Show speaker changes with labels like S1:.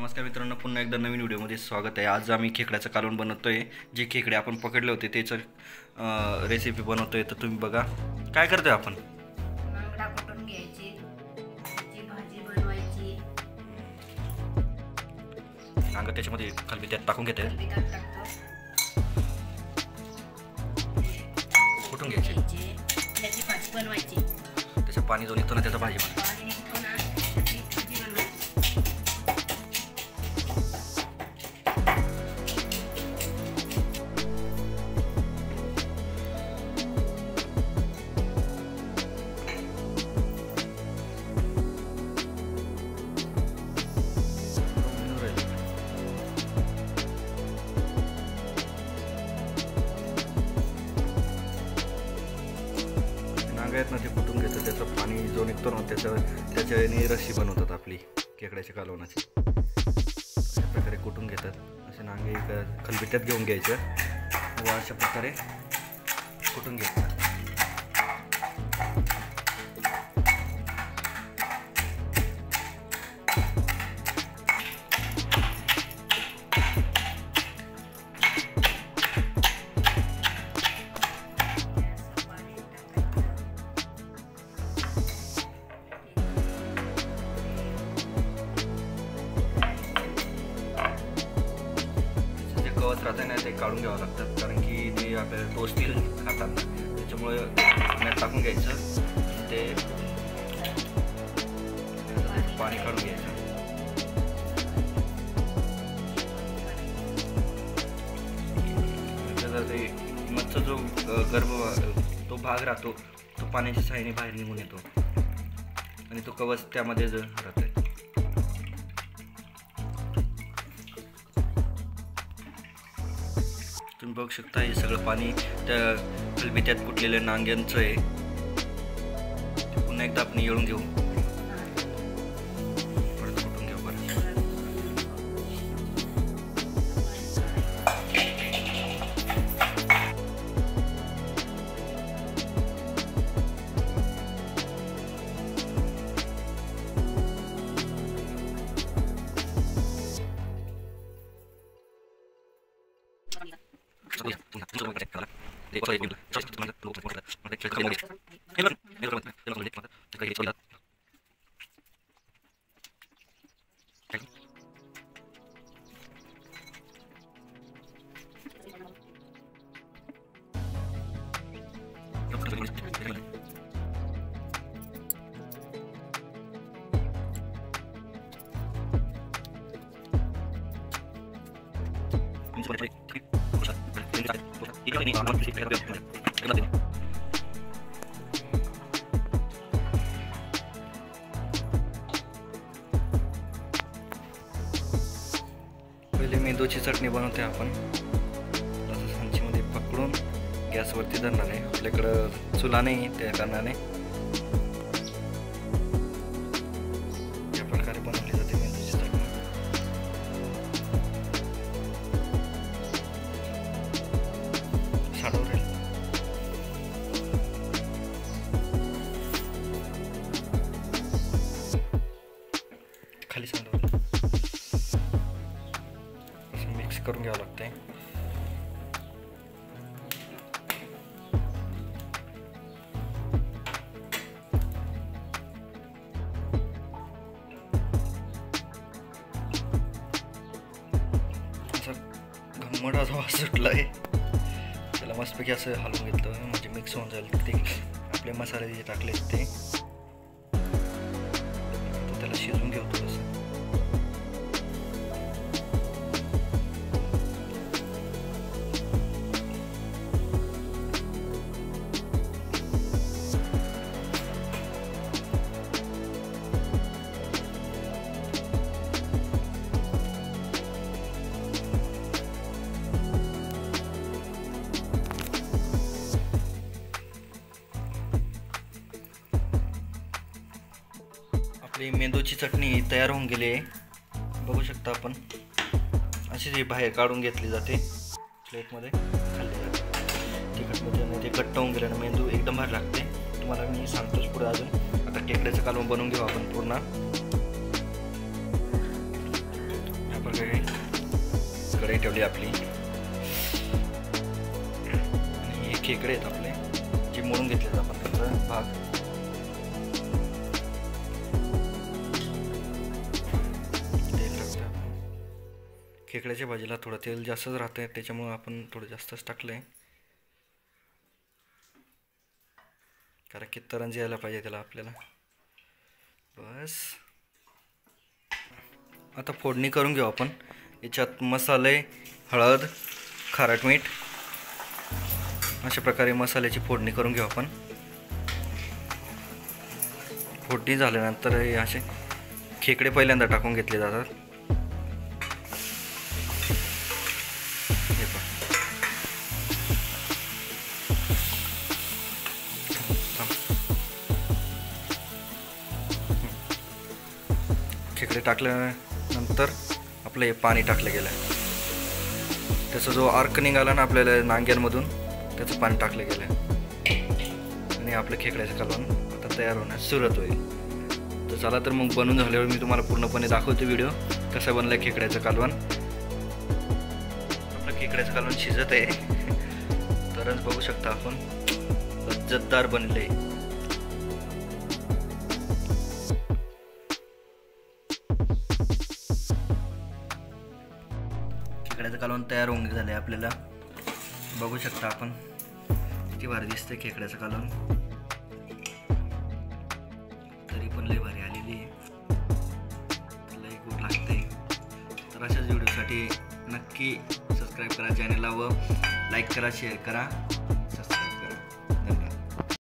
S1: नमस्कार मित्रांनो, पुन्हा एकदा नवीन व्हिडिओमध्ये स्वागत आहे। आज आम्ही खेकड्याचं कालवण बनवतोय। जे खेकडे आपण पकडले होते त्याचं रेसिपी बनवतोय, तर तुम्ही बघा काय करतोय आपण।
S2: बांगडा कुटून घ्यायची, त्याची भाजी बनवायची।
S1: नांगर त्याच्यामध्ये खाली त्यात टाकून घेते, कुटून घ्यायची,
S2: त्याची भाजी बनवायची।
S1: त्याचं पाणी जो निघतो ना त्याचा भाजी बनवायची। ना ते कुटून घेतात, त्याचं पाणी जो निघतो ना त्याच्याने रस्सी बनवतात आपली खेकड्याच्या कालवणाची। अशा प्रकारे कुटून घेतात, असे नांगे खलबित्यात घेऊन घ्यायचं व अशा प्रकारे कुटून घ्यायचं। राहते ना ते काढून घ्यावं लागतात, कारण की ते आपल्याला टोचतील खाताना, त्याच्यामुळे पाण्यात टाकून घ्यायचं, ते पाणी काढून घ्यायचं। ते मधचा जो तो भाग राहतो तो पाण्याच्या साहाय्याने बाहेर निघून येतो आणि तो कवच त्यामध्ये राहतो। तुम्ही बघू शकता हे सगळं पाणी त्या खलबित्यात कुटलेल्या नांग्यांचं आहे। पुन्हा एकदा आपण येळून घेऊ, परत कुटून घेऊ परत। पहिले मेंदूची चटणी बनवते आपण। असं सांचीमध्ये पकडून गॅसवरती धरणार आहे, आपल्याकडं चुला नाही त्या कारणाने या प्रकारे बनवली जाते मेंदूची चटणी। साडवरेल खाली सांडवरेल, असं मिक्स करून घ्यावं लागतंय। घम्मट असा वास सुटलाय, त्याला मस्तपैकी असं हलवून घेतलं म्हणजे मिक्स होऊन जाईल। ते आपले मसाले जे टाकले ते त्याला शिजवून घेऊ थोडंसं। आपली मेंदूची चटणी तयार होऊन गेली आहे, बघू शकता आपण। अशी जी बाहेर काढून घेतली जाते, प्लेटमध्ये खाल्ली जाते। तिखटमध्ये ते घट्ट होऊन गेल्यानं मेंदू एकदम भारी लागते। तुम्हाला मी सांगतोच पुढे अजून। आता खेकड्याचं कालवण बनवून घेऊ आपण पूर्ण। कढई ठेवली आपली आणि हे खेकडे आहेत आपले जे मोडून घेतले आपण त्याचा भाग तेल टाकतो आपण. खेकड्याच्या भाजीला थोडं तेल जास्तच राहतं त्याच्यामुळे आपण थोडं जास्तच टाकलंय कारण की तरंजी यायला पाहिजे त्याला आपल्याला. बस आता फोडणी करून घेऊ आपण. याच्यात मसाले, हळद, खारट मीठ अशा प्रकारे मसाल्याची फोडणी करून घेऊ आपण. फोडणी झाल्यानंतर हे असे खेकडे पहिल्यांदा टाकून घेतले जातात. हे पहा खेकडे टाकल्यानंतर आपलं हे पाणी टाकलं गेलं त्याचा जो अर्क निघाला ना आपल्याला नांग्यांमधून त्याचं पाणी टाकलं गेलं आणि आपलं खेकड्याचं कालवण आता तयार होण्यास सुरुवात होईल. तर चला तर मग बनवून झाल्यावर मी तुम्हाला पूर्णपणे दाखवतो व्हिडिओ कसा बनला खेकड्याचं कालवण. आपलं खेकड्याचं कालवण शिजत आहे तरच बघू शकता आपण लज्जतदार बनले. खेकड्याचं कालवण तयार होऊन झालं आहे आपल्याला बघू शकता आपण किती भारी दिसतंय खेकड्याचं कालवण. तरी पण लय भारी आलेली आहे लय गोड लागते. तर अशाच व्हिडिओसाठी नक्की सबस्क्राईब करा चॅनलला व लाईक करा शेअर करा.